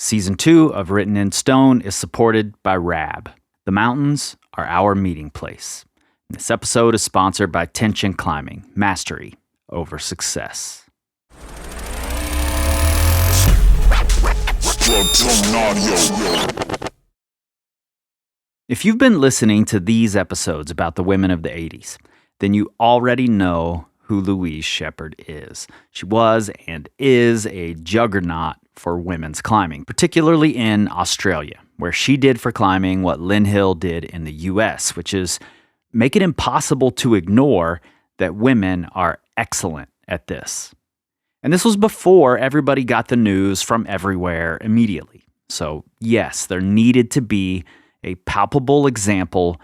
Season 2 of Written in Stone is supported by RAB. The mountains are our meeting place. This episode is sponsored by Tension Climbing, mastery over success. If you've been listening to these episodes about the women of the 80s, then you already know who Louise Shepherd is. She was and is a juggernaut for women's climbing, particularly in Australia, where she did for climbing what Lynn Hill did in the US, which is make it impossible to ignore that women are excellent at this. And this was before everybody got the news from everywhere immediately. So yes, there needed to be a palpable example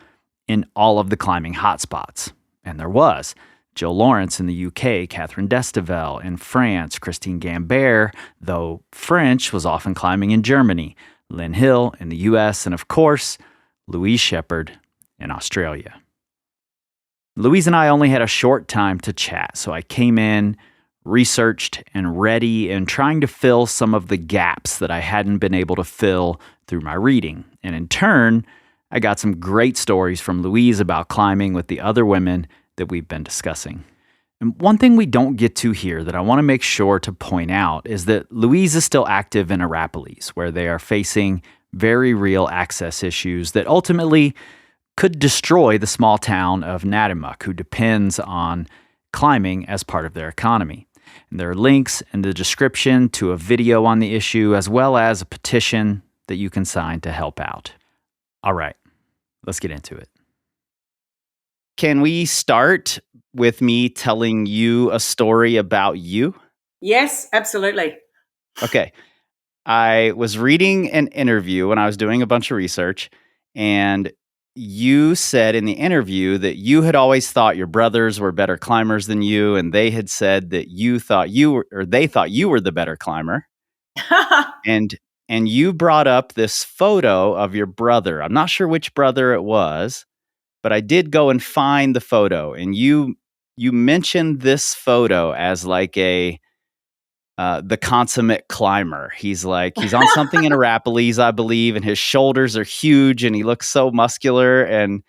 in all of the climbing hotspots. And there was. Jill Lawrence in the UK, Catherine Destivelle in France, Christine Gambert, though French, was often climbing in Germany, Lynn Hill in the US, and of course, Louise Shepherd in Australia. Louise and I only had a short time to chat, so I came in, researched and ready, and trying to fill some of the gaps that I hadn't been able to fill through my reading. And in turn, I got some great stories from Louise about climbing with the other women that we've been discussing. And one thing we don't get to here that I want to make sure to point out is that Louise is still active in Arapalis, where they are facing very real access issues that ultimately could destroy the small town of Natimuc, who depends on climbing as part of their economy. And there are links in the description to a video on the issue, as well as a petition that you can sign to help out. All right, let's get into it. Can we start with me telling you a story about you? Yes, absolutely. Okay. I was reading an interview when I was doing a bunch of research, and you said in the interview that you had always thought your brothers were better climbers than you, and they had said that they thought you were the better climber. And you brought up this photo of your brother. I'm not sure which brother it was, but I did go and find the photo, and you mentioned this photo as like the consummate climber. He's on something in Arapalis, I believe, and his shoulders are huge, and he looks so muscular. And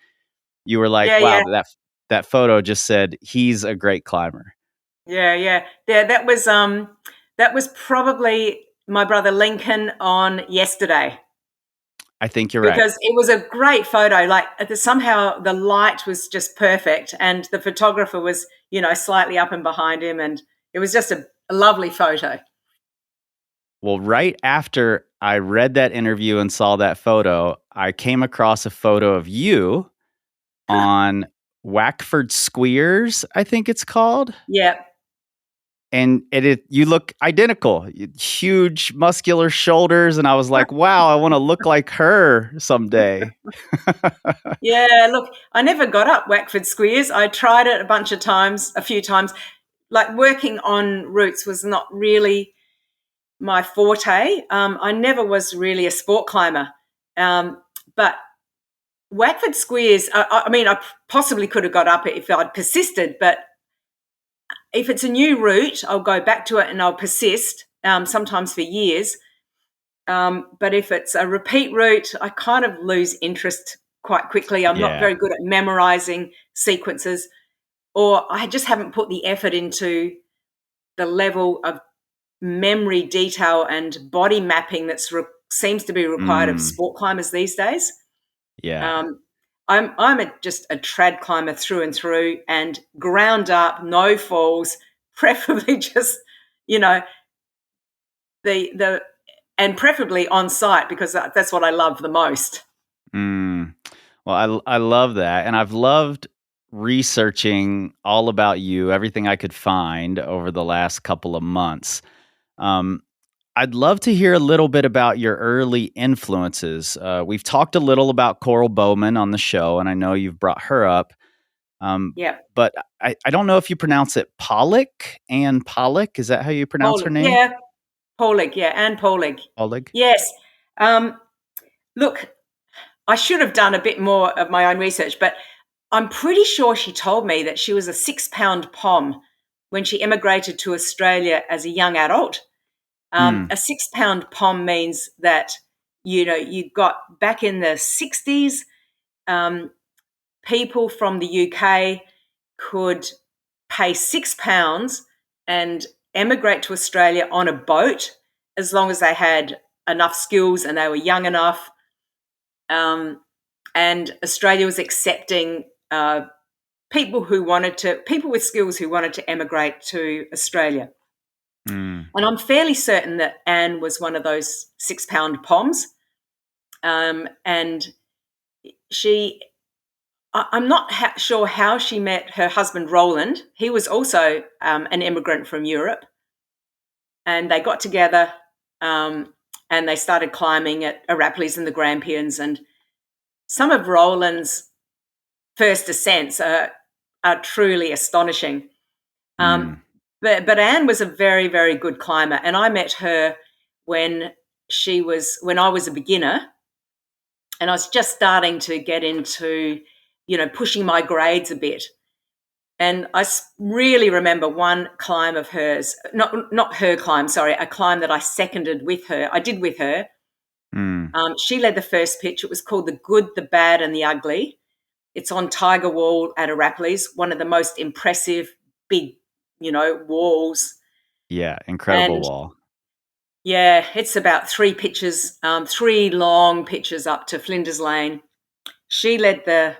you were like, "Wow, yeah. that photo just said he's a great climber." Yeah. That was probably my brother Lincoln on Yesterday. I think you're right. Because it was a great photo. Like somehow the light was just perfect, and the photographer was, slightly up and behind him, and it was just a lovely photo. Well, right after I read that interview and saw that photo, I came across a photo of you on Wackford Squeers, I think it's called. Yeah. And you look identical, huge muscular shoulders. And I was like, wow, I want to look like her someday. Yeah, look, I never got up Wackford Squeers. I tried it a few times. Like working on routes was not really my forte. I never was really a sport climber. But Wackford Squeers, I possibly could have got up it if I'd persisted, but if it's a new route, I'll go back to it and I'll persist, sometimes for years. But if it's a repeat route, I kind of lose interest quite quickly. I'm not very good at memorizing sequences, or I just haven't put the effort into the level of memory detail and body mapping that seems to be required of sport climbers these days. Yeah. I'm just a trad climber through and through, and ground up, no falls, preferably just, and preferably on site, because that's what I love the most. Well, I love that. And I've loved researching all about you, everything I could find over the last couple of months. I'd love to hear a little bit about your early influences. We've talked a little about Coral Bowman on the show, and I know you've brought her up. But I don't know if you pronounce it Pollock. Anne Pollock. Is that how you pronounce her name? Yeah, Pollock. Yeah, Anne Pollock. Pollock. Yes. Look, I should have done a bit more of my own research, but I'm pretty sure she told me that she was a 6-pound pom when she emigrated to Australia as a young adult. A 6-pound pom means that, you got back in the 60s, people from the UK could pay £6 and emigrate to Australia on a boat as long as they had enough skills and they were young enough. And Australia was accepting people with skills who wanted to emigrate to Australia. And I'm fairly certain that Anne was one of those 6-pound poms. And I'm not sure how she met her husband, Roland. He was also an immigrant from Europe. And they got together and they started climbing at Arapiles and the Grampians. And some of Roland's first ascents are truly astonishing. But Anne was a very, very good climber. And I met her when I was a beginner. And I was just starting to get into, pushing my grades a bit. And I really remember one climb of hers, not her climb, sorry, a climb that I seconded with her. I did with her. She led the first pitch. It was called The Good, the Bad and the Ugly. It's on Tiger Wall at Arapiles, one of the most impressive big, walls. Yeah, incredible wall. Yeah, it's about 3 pitches, 3 long pitches up to Flinders Lane. She led the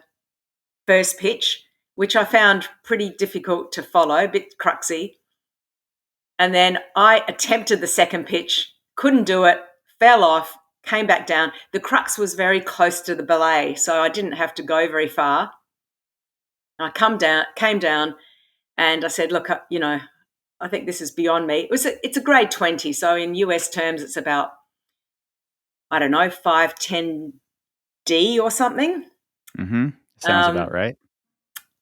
first pitch, which I found pretty difficult to follow, a bit cruxy. And then I attempted the second pitch, couldn't do it, fell off, came back down. The crux was very close to the belay, so I didn't have to go very far. I came down, and I said, look, I think this is beyond me. It's a grade 20, so in US terms, it's about, I don't know, 510D or something. Sounds about right.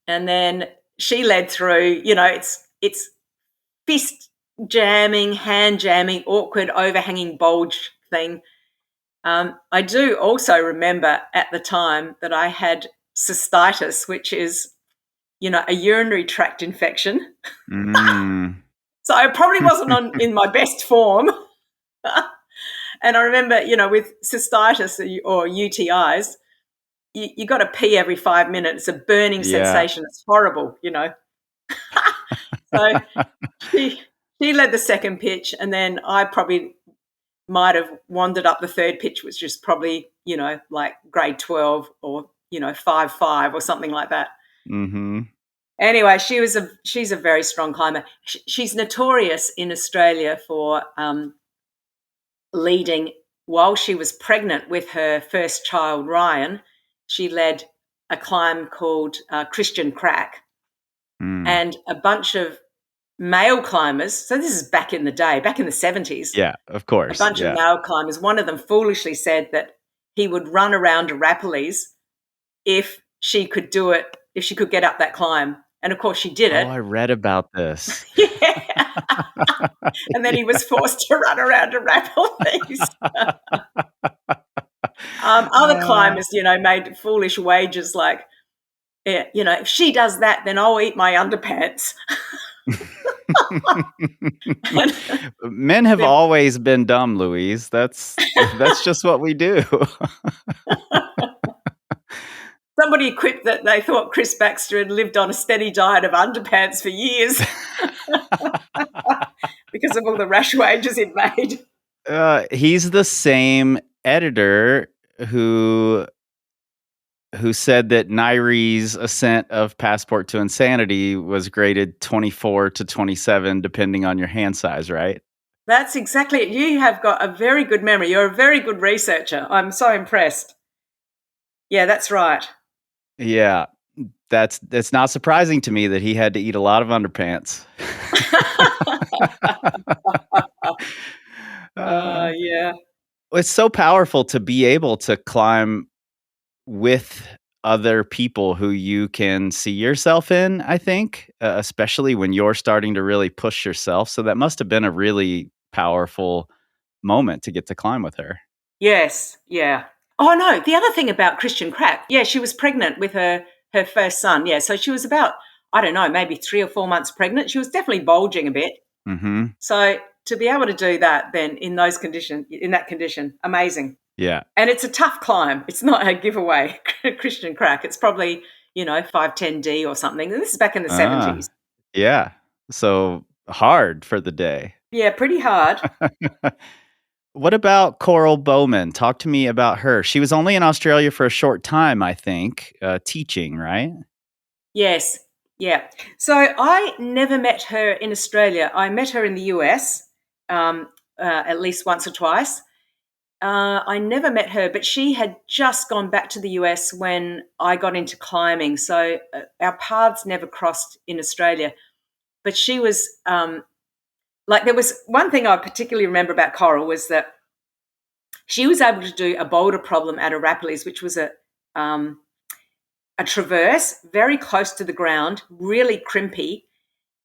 And then she led through, it's fist jamming, hand jamming, awkward overhanging bulge thing. I do also remember at the time that I had cystitis, which is, a urinary tract infection. So I probably wasn't in my best form. And I remember, with cystitis or UTIs, you got to pee every 5 minutes. It's a burning sensation. It's horrible, So she led the second pitch, and then I probably might have wandered up the third pitch, which was probably, like grade 12 or, 5.5 or something like that. Anyway, she's a very strong climber. She's notorious in Australia for leading while she was pregnant with her first child, Ryan. She led a climb called Christian Crack, and a bunch of male climbers. So this is back in the day, back in the 70s. Yeah, of course. A bunch of male climbers. One of them foolishly said that he would run around Arapiles if she could do it, if she could get up that climb. And, of course, she did it. Oh, I read about this. Yeah. And then he was forced to run around Arapiles. Other climbers, made foolish wagers like, if she does that, then I'll eat my underpants. Men have always been dumb, Louise. That's just what we do. Somebody quipped that they thought Chris Baxter had lived on a steady diet of underpants for years because of all the rash wagers he'd made. He's the same editor who said that Nairi's ascent of Passport to Insanity was graded 24 to 27, depending on your hand size, right? That's exactly it. You have got a very good memory. You're a very good researcher. I'm so impressed. Yeah, that's right. Yeah, that's not surprising to me that he had to eat a lot of underpants. Yeah. It's so powerful to be able to climb with other people who you can see yourself in, I think, especially when you're starting to really push yourself. So that must have been a really powerful moment to get to climb with her. Yes, yeah. Oh, no, the other thing about Christian Crack, she was pregnant with her first son. Yeah, so she was about, I don't know, maybe 3 or 4 months pregnant. She was definitely bulging a bit. Mm-hmm. So to be able to do that then in that condition, amazing. Yeah. And it's a tough climb. It's not a giveaway Christian crack. It's probably, 510D or something. And this is back in the 70s. Yeah. So hard for the day. Yeah, pretty hard. What about Coral Bowman? Talk to me about her. She was only in Australia for a short time, I think, teaching, right? Yes. Yeah. So I never met her in Australia. I met her in the US at least once or twice. I never met her, but she had just gone back to the US when I got into climbing. So our paths never crossed in Australia. But she was there was one thing I particularly remember about Coral was that she was able to do a boulder problem at Arapiles, which was a traverse very close to the ground, really crimpy.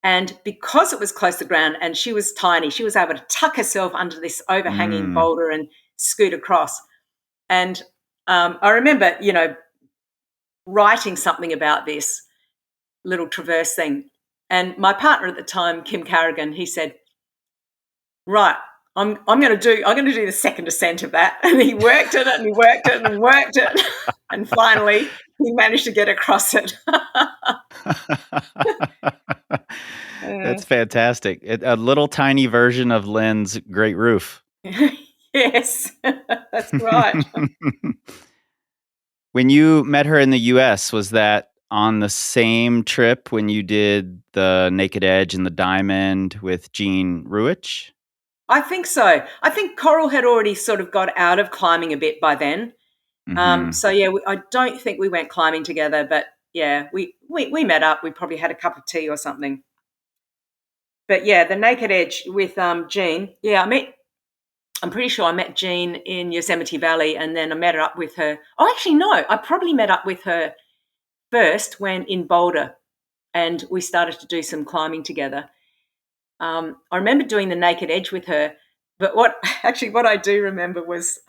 And because it was close to the ground and she was tiny, she was able to tuck herself under this overhanging boulder and scoot across. And I remember, writing something about this little traverse thing. And my partner at the time, Kim Carrigan, he said, right, I'm going to do the second ascent of that. And he worked it and he worked it and worked it. And finally, he managed to get across it. That's fantastic. A little tiny version of Lynn's Great Roof. Yes, that's right. When you met her in the US, was that on the same trip when you did the Naked Edge and the Diamond with Jean Ruich? I think so. I think Coral had already sort of got out of climbing a bit by then. So yeah, I don't think we went climbing together, but yeah, we met up. We probably had a cup of tea or something. But yeah, the Naked Edge with Jean. Yeah, I'm pretty sure I met Jean in Yosemite Valley, and then I met her up with her. Oh, actually, no, I probably met up with her first when in Boulder, and we started to do some climbing together. I remember doing the Naked Edge with her, but what I do remember was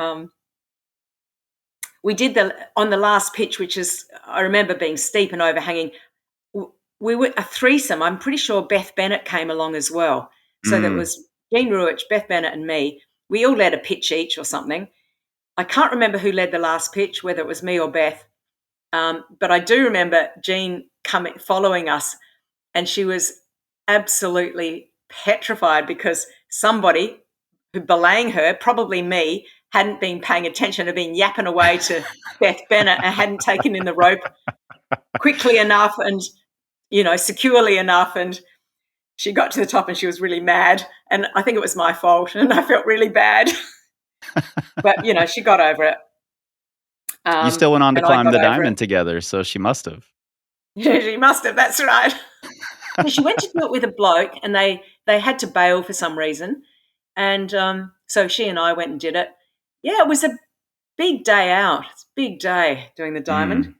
we did on the last pitch, which is, I remember being steep and overhanging. We were a threesome. I'm pretty sure Beth Bennett came along as well. So that was Jean Ruich, Beth Bennett, and me. We all led a pitch each or something. I can't remember who led the last pitch, whether it was me or Beth. But I do remember Jean following us, and she was absolutely petrified because somebody who belaying her, probably me, hadn't been paying attention, had been yapping away to Beth Bennett and hadn't taken in the rope quickly enough and, securely enough. And she got to the top and she was really mad. And I think it was my fault and I felt really bad. But, she got over it. You still went on to climb the Diamond together, so she must have. Yeah, she must have. That's right. She went to do it with a bloke and they had to bail for some reason. And so she and I went and did it. Yeah, it was a big day out. It's a big day doing the Diamond.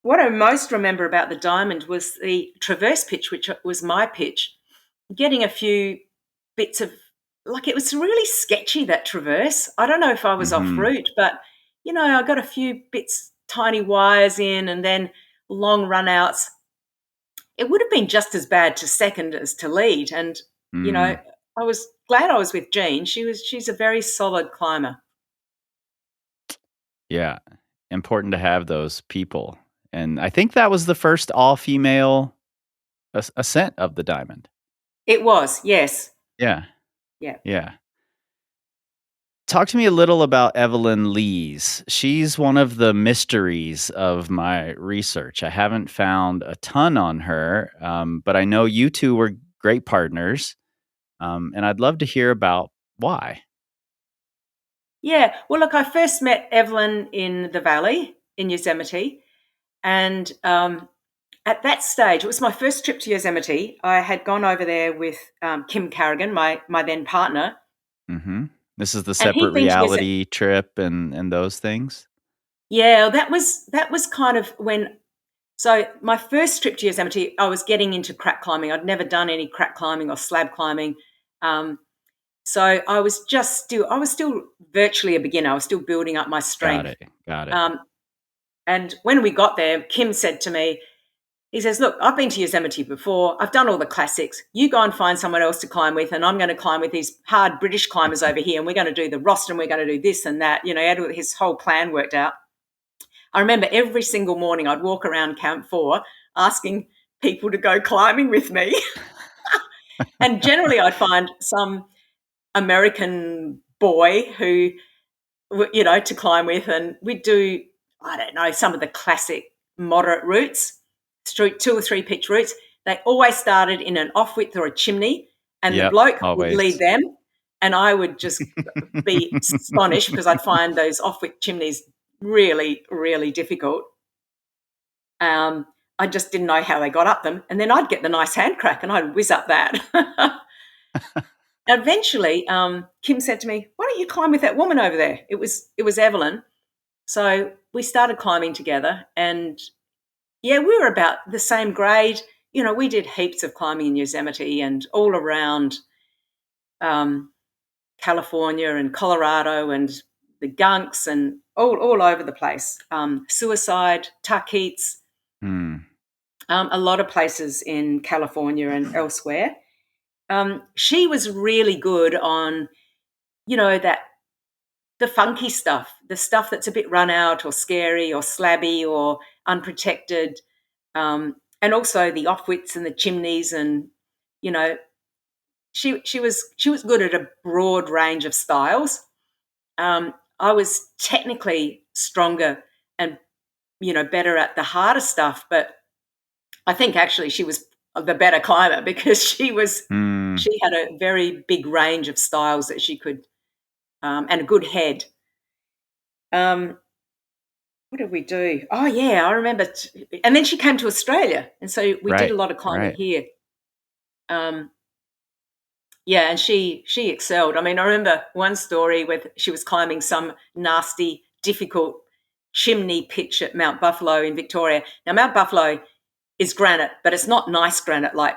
What I most remember about the Diamond was the traverse pitch, which was my pitch, getting a few bits of, it was really sketchy, that traverse. I don't know if I was off route, but, I got a few bits, tiny wires in and then long run outs. It would have been just as bad to second as to lead. And, I was glad I was with Jean. She's a very solid climber. Yeah, important to have those people. And I think that was the first all-female ascent of the Diamond. It was, yes. Yeah. Yeah. Yeah. Talk to me a little about Evelyn Lees. She's one of the mysteries of my research. I haven't found a ton on her, but I know you two were great partners, and I'd love to hear about why. Yeah. Well, look, I first met Evelyn in the Valley in Yosemite. And at that stage, it was my first trip to Yosemite. I had gone over there with Kim Carrigan, my then partner. Mm-hmm. This is the separate reality trip and those things? Yeah, that was kind of when... So my first trip to Yosemite, I was getting into crack climbing. I'd never done any crack climbing or slab climbing. So I was still virtually a beginner. I was still building up my strength. Got it. And when we got there, Kim said to me, he says, look, I've been to Yosemite before. I've done all the classics. You go and find someone else to climb with, and I'm going to climb with these hard British climbers over here, and we're going to do the roster, and we're going to do this and that. You know, he had his whole plan worked out. I remember every single morning I'd walk around Camp 4 asking people to go climbing with me. And generally I'd find some American boy who, you know, to climb with, and we'd do, I don't know, some of the classic moderate routes, 2 or 3 pitch routes. They always started in an off-width or a chimney, and the bloke would lead them, and I would just be astonished because I'd find those off-width chimneys really, really difficult. I just didn't know how they got up them, and then I'd get the nice hand crack and I'd whiz up that. Eventually, Kim said to me, why don't you climb with that woman over there? It was Evelyn. So we started climbing together, and yeah, we were about the same grade. You know, we did heaps of climbing in Yosemite and all around California and Colorado and the Gunks and all over the place. Suicide, Tuckeets, a lot of places in California and elsewhere. She was really good on, you know, the funky stuff, the stuff that's a bit run out or scary or slabby or unprotected, and also the off-widths and the chimneys, and, you know, she was good at a broad range of styles. I was technically stronger and, you know, better at the harder stuff, but I think actually she was the better climber because she had a very big range of styles that she could, and a good head. What did we do? Oh yeah, I remember. And then she came to Australia, and so we did a lot of climbing here. Yeah, and she excelled. I mean, I remember one story where she was climbing some nasty, difficult chimney pitch at Mount Buffalo in Victoria. Now, Mount Buffalo is granite, but it's not nice granite like,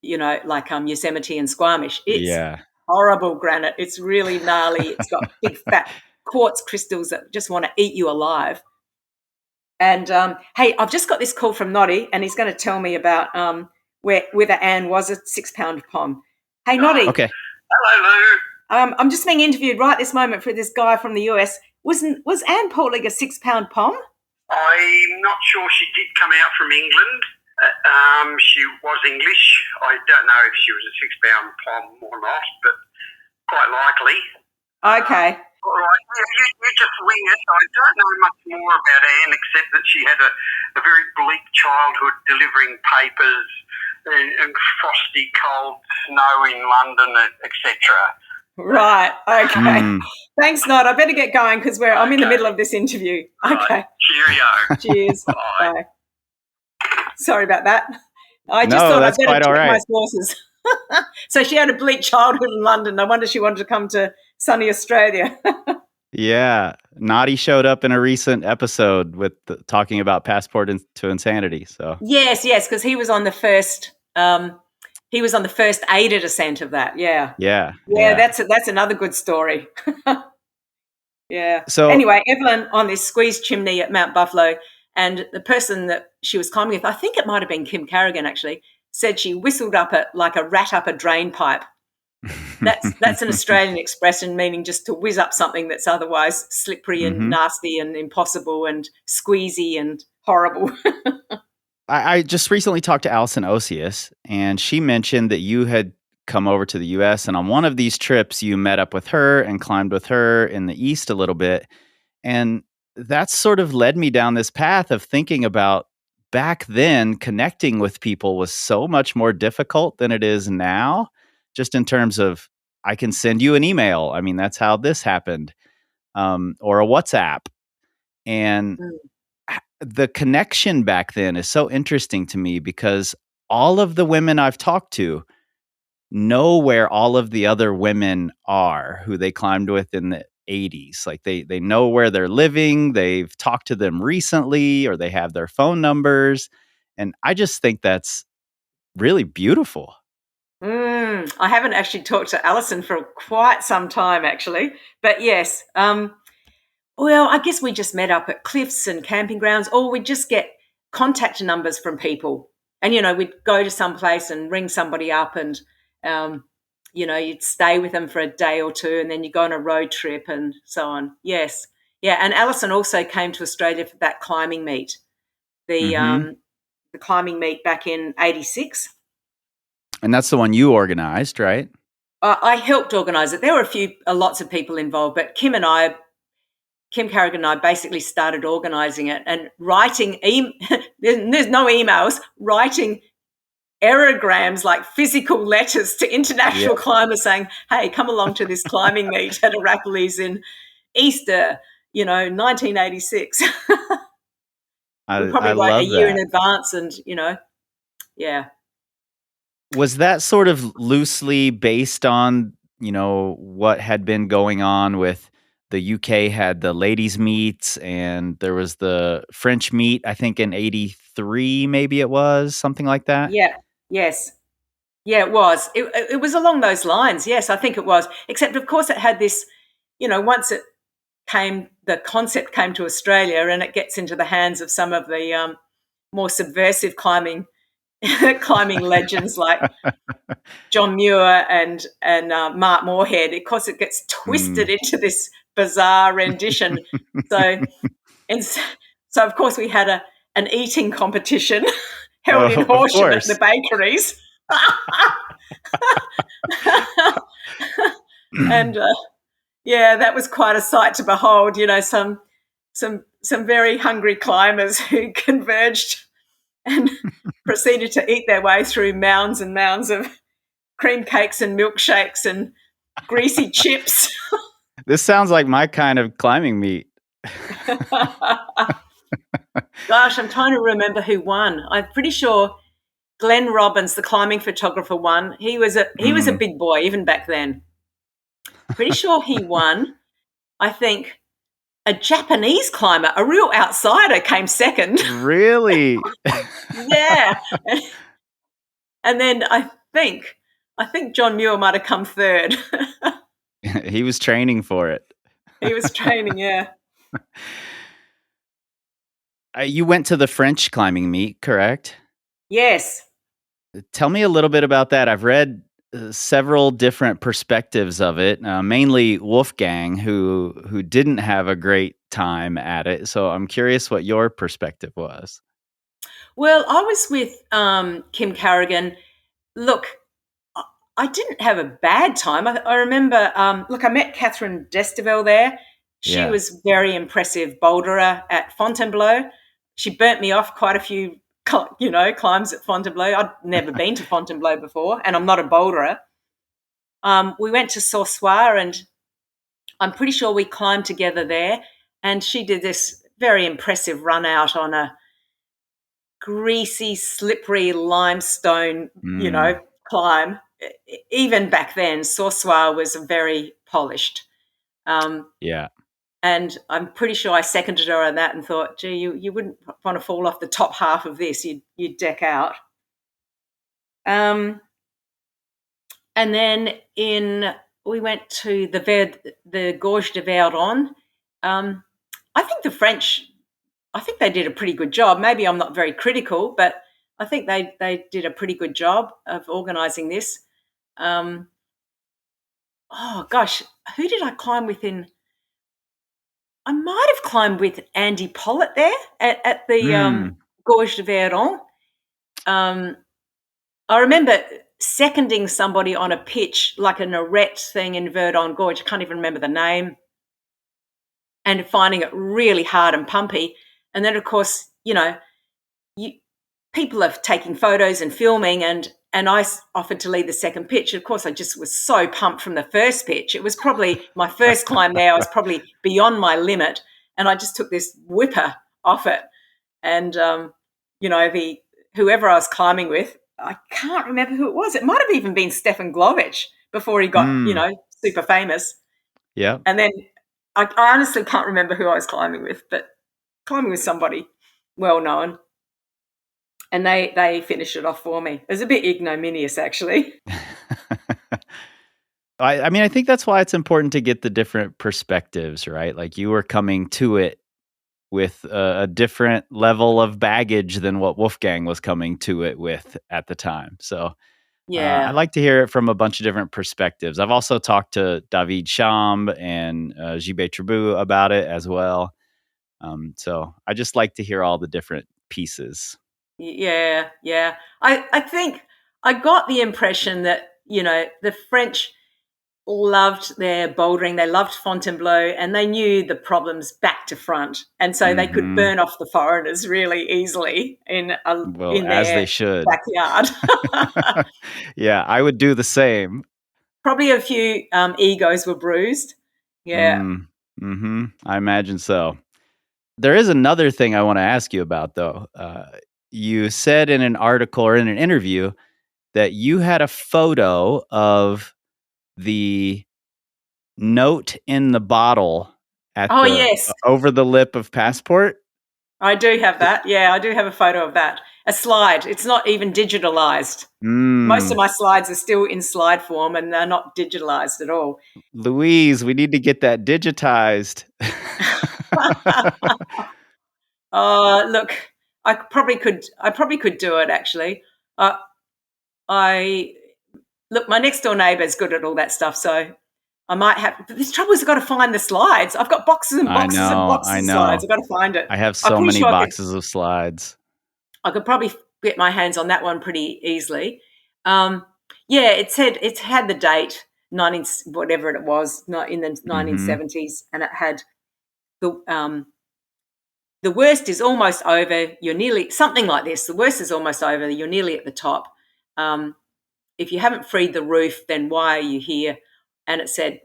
you know, like Yosemite and Squamish. It's horrible granite. It's really gnarly. It's got big fat quartz crystals that just want to eat you alive. And hey, I've just got this call from Noddy, and he's going to tell me about whether Anne was a 6-pound pom. Hey, Noddy. Okay. Hello, Lou. I'm just being interviewed right this moment for this guy from the US. Was Anne Portlig a 6-pound pom? I'm not sure. She did come out from England. She was English. I don't know if she was a 6-pound pom or not, but quite likely. Okay. All right. You just wing it. I don't know much more about Anne except that she had a very bleak childhood delivering papers and frosty cold snow in London, etc. Right. Okay. Thanks, Nod. I better get going because I'm in the middle of this interview. Okay. Right. Cheerio. Cheers. Bye. Sorry about that. I just thought I'd better check my sources. So she had a bleak childhood in London. I wonder if she wanted to come to sunny Australia. Yeah. Noddy showed up in a recent episode with talking about Passport to Insanity. So yes, because he was on the first aided ascent of that. Yeah. That's another good story. Yeah. So anyway, Evelyn on this squeeze chimney at Mount Buffalo, and the person that she was climbing with, I think it might have been Kim Carrigan actually, said she whistled up it like a rat up a drain pipe. That's an Australian expression meaning just to whiz up something that's otherwise slippery and nasty and impossible and squeezy and horrible. I just recently talked to Alison Osius, and she mentioned that you had come over to the U.S., and on one of these trips you met up with her and climbed with her in the East a little bit. And that sort of led me down this path of thinking about back then connecting with people was so much more difficult than it is now, just in terms of I can send you an email. I mean, that's how this happened, or a WhatsApp. And the connection back then is so interesting to me because all of the women I've talked to know where all of the other women are who they climbed with in the 80s. Like they know where they're living. They've talked to them recently, or they have their phone numbers. And I just think that's really beautiful. I haven't actually talked to Alison for quite some time, actually. But yes, well, I guess we just met up at cliffs and camping grounds, or we just get contact numbers from people. And, we'd go to some place and ring somebody up and, you'd stay with them for a day or two and then you go on a road trip and so on. Yes. Yeah. And Alison also came to Australia for that climbing meet, the climbing meet back in 86. And that's the one you organized, right? I helped organise it. There were lots of people involved, but Kim Carrigan and I basically started organising it and writing, there's no emails, writing aerograms, like physical letters to international climbers saying, hey, come along to this climbing meet at Arapiles in Easter, 1986. We probably write a year in advance and, yeah. Was that sort of loosely based on, what had been going on with the UK had the ladies' meets and there was the French meet, I think in 83, maybe it was, something like that? Yeah, yes. Yeah, it was. It was along those lines. Yes, I think it was. Except, of course, it had this, once the concept came to Australia and it gets into the hands of some of the more subversive climbing legends like John Muir and Mark Moorhead. Of course, it gets twisted into this bizarre rendition. So of course, we had an eating competition held in Horsham at the bakeries. And that was quite a sight to behold. Some very hungry climbers who converged and proceeded to eat their way through mounds and mounds of cream cakes and milkshakes and greasy chips. This sounds like my kind of climbing meet. Gosh, I'm trying to remember who won. I'm pretty sure Glenn Robbins, the climbing photographer, won. He was a big boy even back then. Pretty sure he won. I think a Japanese climber, a real outsider, came second. Really? Yeah. And then I think John Muir might have come third. He was training for it. He was training, yeah. You went to the French climbing meet, correct? Yes. Tell me a little bit about that. I've read several different perspectives of it, mainly Wolfgang, who didn't have a great time at it. So I'm curious what your perspective was. Well, I was with Kim Carrigan. Look, I didn't have a bad time. I remember, I met Catherine Destivelle there. She was very impressive boulderer at Fontainebleau. She burnt me off quite a few, climbs at Fontainebleau. I'd never been to Fontainebleau before, and I'm not a boulderer. We went to Sausoir, and I'm pretty sure we climbed together there. And she did this very impressive run out on a greasy, slippery limestone, climb. Even back then, Sausoir was very polished. And I'm pretty sure I seconded her on that and thought, gee, you wouldn't want to fall off the top half of this. You'd deck out. And then we went to the Gorge de Verdon. I think the French, they did a pretty good job. Maybe I'm not very critical, but I think they did a pretty good job of organising this. Oh, gosh, who did I climb with I might have climbed with Andy Pollitt there at the Gorge de Verdon. I remember seconding somebody on a pitch, like a Narette thing in Verdon Gorge. I can't even remember the name. And finding it really hard and pumpy. And then, of course, people are taking photos and filming, and I offered to lead the second pitch. Of course, I just was so pumped from the first pitch. It was probably my first climb there. I was probably beyond my limit, and I just took this whipper off it. And, whoever I was climbing with, I can't remember who it was. It might have even been Stefan Glovich before he got, super famous. Yeah. And then I honestly can't remember who I was climbing with, but climbing with somebody well-known. And they finished it off for me. It was a bit ignominious, actually. I think that's why it's important to get the different perspectives, right? Like you were coming to it with a different level of baggage than what Wolfgang was coming to it with at the time. So I Yeah. like to hear it from a bunch of different perspectives. I've also talked to David Chamb and Gilbert Tribut about it as well. So I just like to hear all the different pieces. Yeah. Yeah. I think I got the impression that, the French loved their bouldering, they loved Fontainebleau, and they knew the problems back to front. And so they could Mhm. burn off the foreigners really easily in Well, as they their should. backyard. Yeah, I would do the same. Probably a few egos were bruised. Yeah. I imagine so. There is another thing I want to ask you about, though. You said in an article or in an interview that you had a photo of the note in the bottle at Oh, the yes. over the lip of Passport. I do have that. Yeah, I do have a photo of that. A slide. It's not even digitalized. Most of my slides are still in slide form and they're not digitalized at all. Louise, we need to get that digitized. Look, I probably could do it actually. I look, my next door neighbour is good at all that stuff, so I might have. But this trouble is, I've got to find the slides. I've got boxes and I boxes and know, boxes I of slides. know. I've got to find it. I have I'm so pretty many sure boxes of slides. I could probably get my hands on that one pretty easily. Yeah, it had the date 19 whatever it was, not in the 1970s, and it had the worst is almost over. You're nearly something like this. The worst is almost over. You're nearly at the top. If you haven't freed the roof, then why are you here? And it said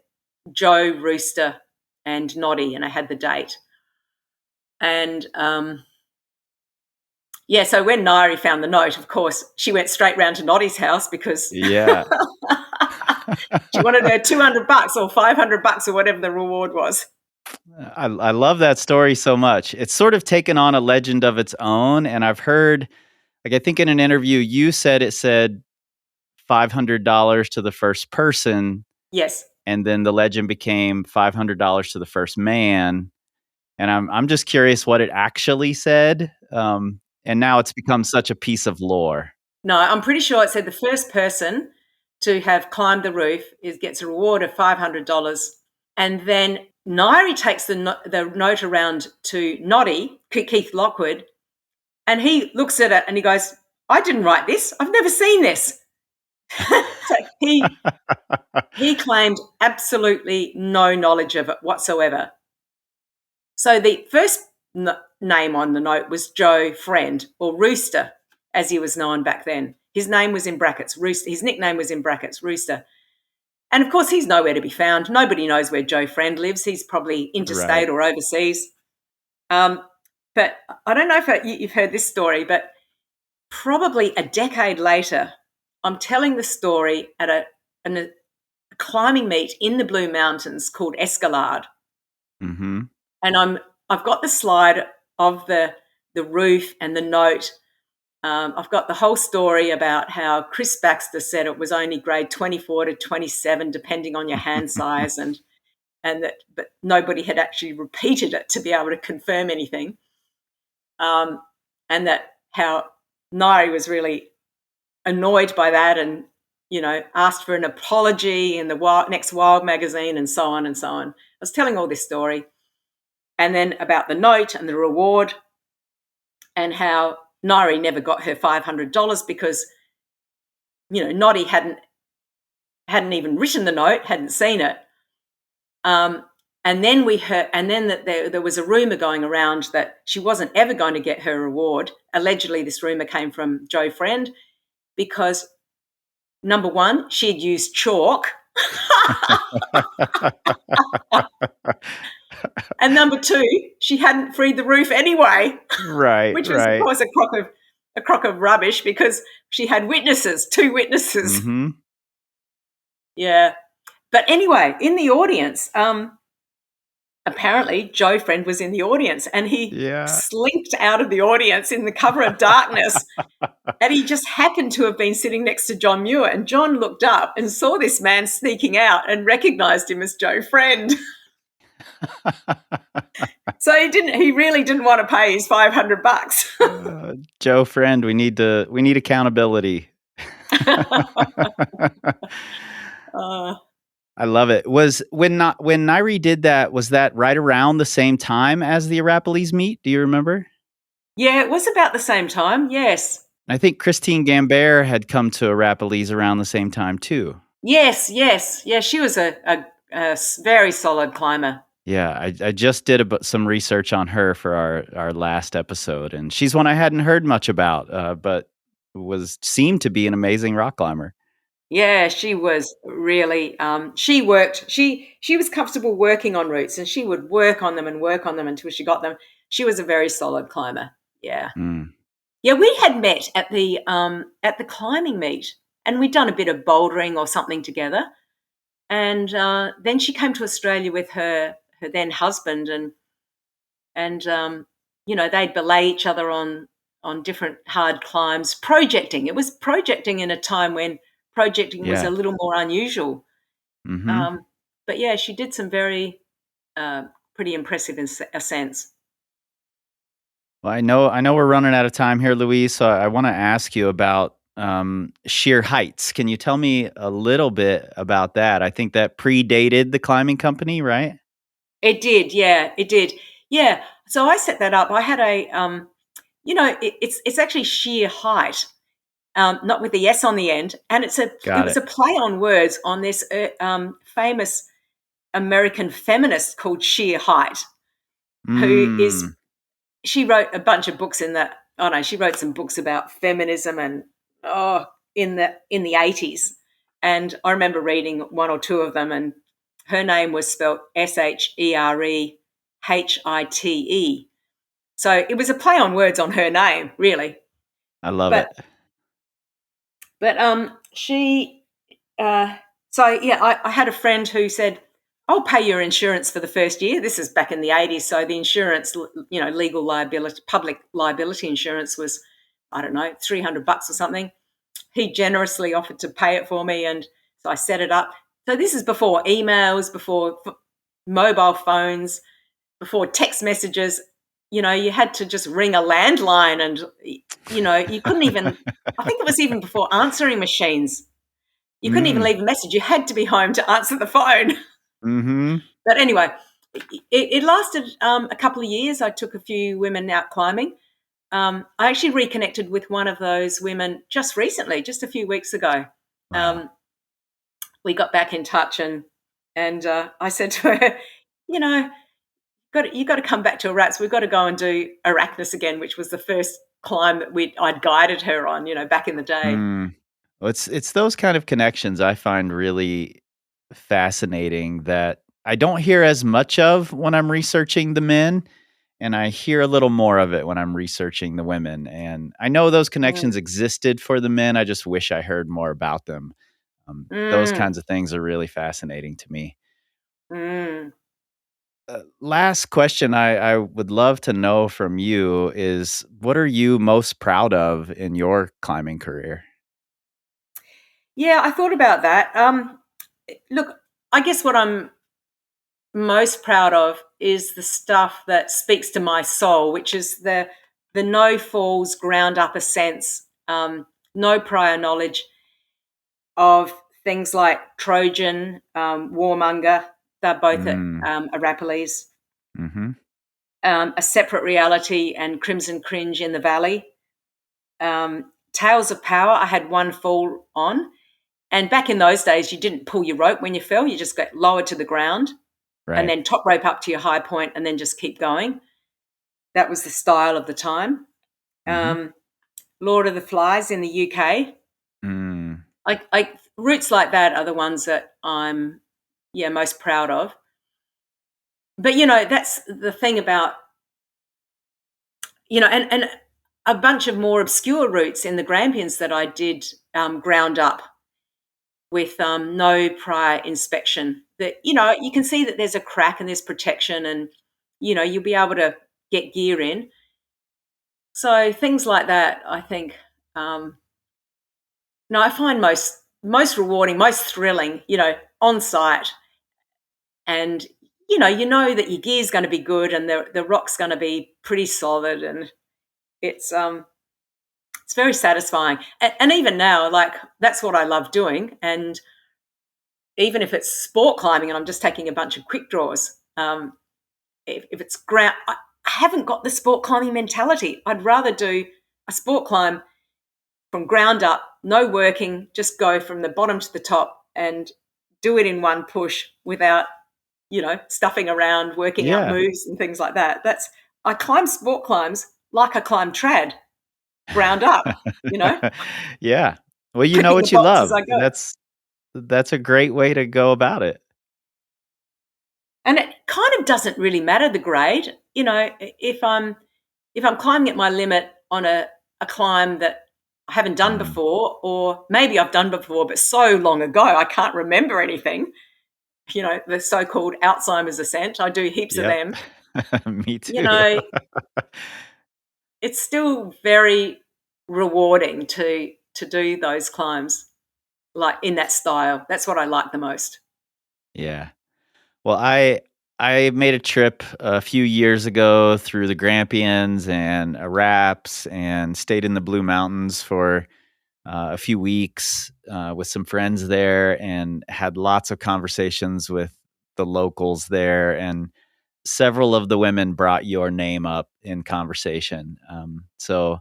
Joe, Rooster, and Noddy, and I had the date. And yeah, so when Nairi found the note, of course, she went straight round to Noddy's house because Yeah. she wanted her $200 or $500 or whatever the reward was. I love that story so much. It's sort of taken on a legend of its own. And I've heard, like, I think in an interview, you said it said $500 to the first person. Yes. And then the legend became $500 to the first man. And I'm just curious what it actually said. And now it's become such a piece of lore. No, I'm pretty sure it said the first person to have climbed the roof gets a reward of $500. And then Nairi takes the note around to Noddy, Keith Lockwood, and he looks at it and he goes, I didn't write this. I've never seen this. So he claimed absolutely no knowledge of it whatsoever. So the first name on the note was Joe Friend, or Rooster, as he was known back then. His name was in brackets, Rooster. His nickname was in brackets, Rooster. And of course, he's nowhere to be found. Nobody knows where Joe Friend lives. He's probably interstate or overseas. But I don't know if you've heard this story, but probably a decade later, I'm telling the story at a climbing meet in the Blue Mountains called Escalade. Mm-hmm. And I've got the slide of the roof and the note. I've got the whole story about how Chris Baxter said it was only grade 24 to 27, depending on your hand size, and but nobody had actually repeated it to be able to confirm anything. And that how Nairi was really annoyed by that, and asked for an apology in the next Wild magazine, and so on and so on. I was telling all this story, and then about the note and the reward, and how Nairi never got her $500 because, Noddy hadn't even written the note, hadn't seen it. And then we heard, and then that there was a rumor going around that she wasn't ever going to get her reward. Allegedly, this rumor came from Joe Friend because, number one, she had used chalk. And number two, she hadn't freed the roof anyway. Right. Which was, of course, a crock of rubbish because she had two witnesses. Mm-hmm. Yeah. But anyway, in the audience, apparently Joe Friend was in the audience, and he slinked out of the audience in the cover of darkness. And he just happened to have been sitting next to John Muir, and John looked up and saw this man sneaking out and recognized him as Joe Friend. So he really didn't want to pay his $500. Joe, friend, we need accountability. I love it. Was when Nairi did that, was that right around the same time as the Arapalis meet? Do you remember? Yeah, it was about the same time. Yes. I think Christine Gambert had come to Arapalis around the same time too. Yes. Yeah, she was a very solid climber. Yeah, I just did some research on her for our last episode, and she's one I hadn't heard much about, but seemed to be an amazing rock climber. Yeah, she was really. She was comfortable working on routes, and she would work on them until she got them. She was a very solid climber. Yeah, yeah. We had met at the climbing meet, and we'd done a bit of bouldering or something together. And then she came to Australia with her then husband, and they'd belay each other on different hard climbs, projecting. It was projecting in a time when projecting was a little more unusual. Mm-hmm. But yeah, she did some very pretty impressive ascents. Well, I know we're running out of time here, Louise, so I want to ask you about sheer heights. Can you tell me a little bit about that? I think that predated the climbing company, right? It did, yeah, it did. Yeah, so I set that up. I had a, it's actually sheer height, not with the S on the end, and it was a play on words on this famous American feminist called Sheer Height, she wrote a bunch of books she wrote some books about feminism and in the 80s, and I remember reading one or two of them, and her name was spelled SHEREHITE. So it was a play on words on her name, really. I love it. But she, I had a friend who said, "I'll pay your insurance for the first year." This is back in the 80s, so the insurance, legal liability, public liability insurance was, I don't know, $300 or something. He generously offered to pay it for me, and so I set it up. So this is before emails, before mobile phones, before text messages. You had to just ring a landline, and you couldn't even. I think it was even before answering machines. You couldn't even leave a message. You had to be home to answer the phone. Mm-hmm. But anyway, it lasted a couple of years. I took a few women out climbing. I actually reconnected with one of those women just recently, just a few weeks ago. Wow. We got back in touch, and I said to her, you got to come back to Arats. We've got to go and do Arachnis again, which was the first climb that I'd guided her on, back in the day. Well, it's those kind of connections I find really fascinating that I don't hear as much of when I'm researching the men, and I hear a little more of it when I'm researching the women. And I know those connections existed for the men. I just wish I heard more about them. Those kinds of things are really fascinating to me. Last question I would love to know from you is, what are you most proud of in your climbing career? Yeah, I thought about that. Look, I guess what I'm most proud of is the stuff that speaks to my soul, which is the no falls, ground up ascents, no prior knowledge of things like Trojan, Warmonger. They're both at Arapalis. Mm-hmm. A Separate Reality and Crimson Cringe in the Valley. Tales of Power, I had one fall on. And back in those days, you didn't pull your rope when you fell. You just got lowered to the ground. Right. And then top rope up to your high point and then just keep going. That was the style of the time. Lord of the Flies in the UK. Routes like that are the ones that I'm most proud of. But, that's the thing about, and a bunch of more obscure routes in the Grampians that I did ground up with no prior inspection. That, you can see that there's a crack and there's protection, and, you'll be able to get gear in. So things like that, I think, I find most rewarding, most thrilling, on site. And, you know that your gear's going to be good and the rock's going to be pretty solid, and it's very satisfying. And even now, like, that's what I love doing. And even if it's sport climbing and I'm just taking a bunch of quick draws, if it's ground, I haven't got the sport climbing mentality. I'd rather do a sport climb from ground up, no working, just go from the bottom to the top and do it in one push without, stuffing around, working out moves and things like that. I climb sport climbs like I climb trad, ground up, Yeah. Well, you know clicking what the you boxes love. I go. That's a great way to go about it. And it kind of doesn't really matter the grade. If I'm climbing at my limit on a climb that I haven't done before, or maybe I've done before, but so long ago I can't remember anything. The so-called Alzheimer's ascent. I do heaps of them. Me too. It's still very rewarding to do those climbs, like in that style. That's what I like the most. Yeah. Well, I made a trip a few years ago through the Grampians and Araps and stayed in the Blue Mountains for a few weeks with some friends there, and had lots of conversations with the locals there. And several of the women brought your name up in conversation. So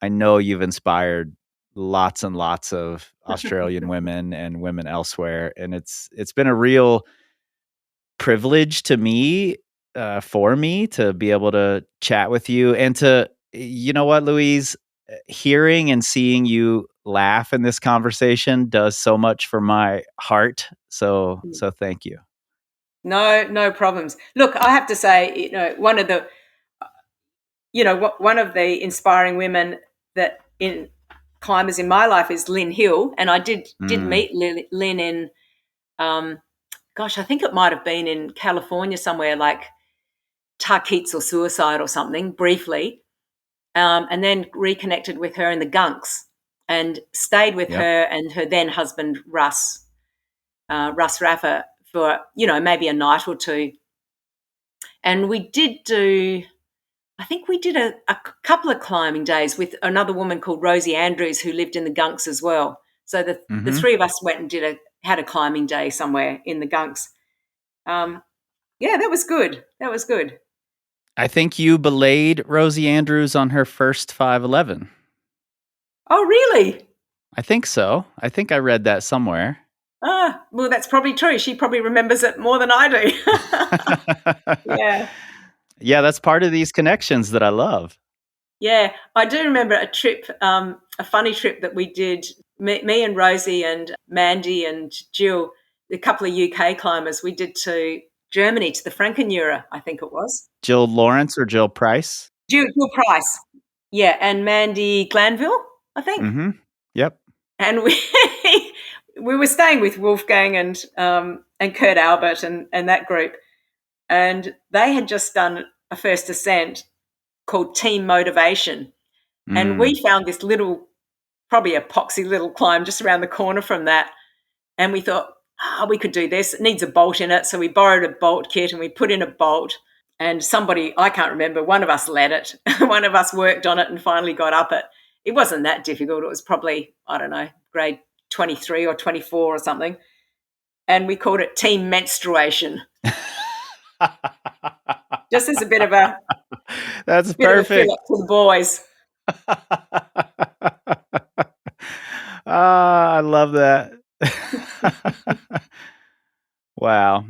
I know you've inspired lots and lots of Australian women and women elsewhere. And it's been a real privilege to me, for me to be able to chat with you, and to, you know what, Louise, hearing and seeing you laugh in this conversation does so much for my heart. So thank you. No problems. Look, I have to say, one of the inspiring women that in climbers in my life is Lynn Hill, and I did meet Lynn in, I think it might have been in California somewhere, like Tarkeets or Suicide or something, briefly, and then reconnected with her in the Gunks and stayed with her and her then husband Russ Raffa for maybe a night or two, and we did a couple of climbing days with another woman called Rosie Andrews, who lived in the Gunks as well. So the three of us went and had a climbing day somewhere in the Gunks. That was good. I think you belayed Rosie Andrews on her first 511. Oh, really? I think so. I think I read that somewhere. Well, that's probably true. She probably remembers it more than I do. Yeah. Yeah, that's part of these connections that I love. Yeah, I do remember a trip, a funny trip that we did, me and Rosie and Mandy and Jill, a couple of UK climbers, we did to Germany, to the Frankenjura, I think it was. Jill Lawrence or Jill Price? Jill Price. Yeah, and Mandy Glanville, I think. Mm-hmm. Yep. And we were staying with Wolfgang and Kurt Albert and that group. And they had just done a first ascent called Team Motivation. And we found this little, probably epoxy little climb just around the corner from that. And we thought, we could do this. It needs a bolt in it. So we borrowed a bolt kit and we put in a bolt. And somebody, I can't remember, one of us led it. One of us worked on it and finally got up it. It wasn't that difficult. It was probably, I don't know, grade 23 or 24 or something. And we called it Team Menstruation. Just as a bit of a... That's perfect. To the boys. I love that. Wow.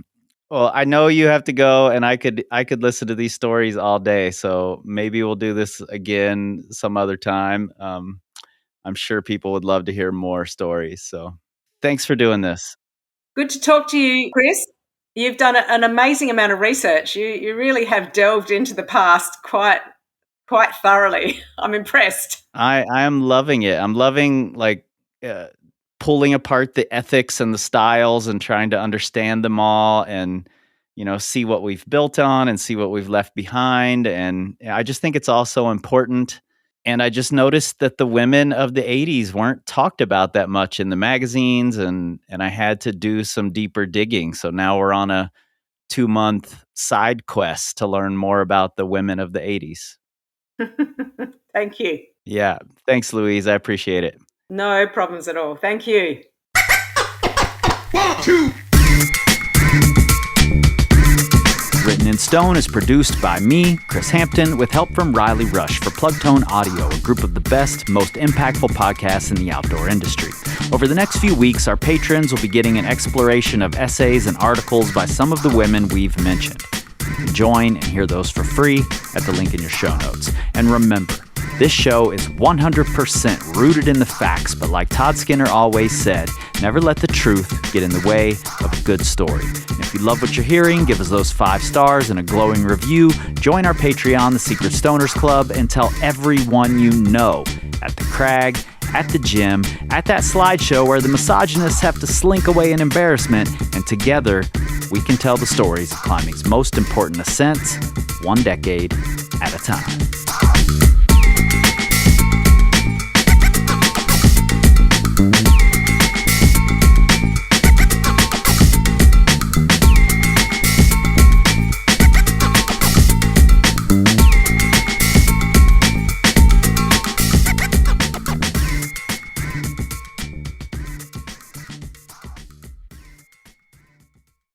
Well, I know you have to go, and I could listen to these stories all day. So maybe we'll do this again some other time. I'm sure people would love to hear more stories. So thanks for doing this. Good to talk to you, Chris. You've done an amazing amount of research. You really have delved into the past quite thoroughly. I'm impressed. I am loving it. I'm loving pulling apart the ethics and the styles and trying to understand them all, and see what we've built on and see what we've left behind. And I just think it's all so important. And I just noticed that the women of the 80s weren't talked about that much in the magazines, and I had to do some deeper digging. So now we're on a 2-month side quest to learn more about the women of the 80s. Thank you. Yeah. Thanks, Louise. I appreciate it. No problems at all. Thank you. 1, 2. Written in Stone is produced by me, Chris Hampton, with help from Riley Rush for Plugtone Audio, a group of the best, most impactful podcasts in the outdoor industry. Over the next few weeks, our patrons will be getting an exploration of essays and articles by some of the women we've mentioned. You can join and hear those for free at the link in your show notes. And remember, this show is 100% rooted in the facts, but like Todd Skinner always said, never let the truth get in the way of a good story. And if you love what you're hearing, give us those 5 stars and a glowing review. Join our Patreon, the Secret Stoners Club, and tell everyone you know at the crag, at the gym, at that slideshow where the misogynists have to slink away in embarrassment, and together we can tell the stories of climbing's most important ascents, 1 decade at a time.